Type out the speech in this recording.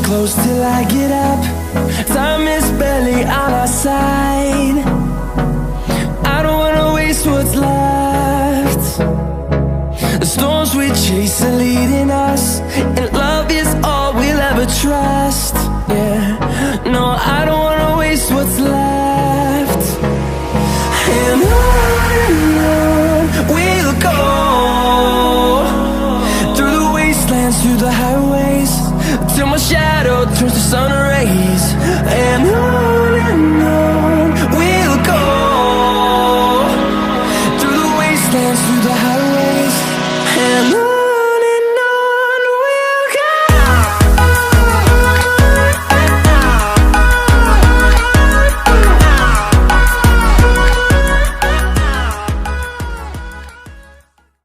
close till I get up. Time is barely on our side. I don't wanna waste what's left. The storms we chase are leading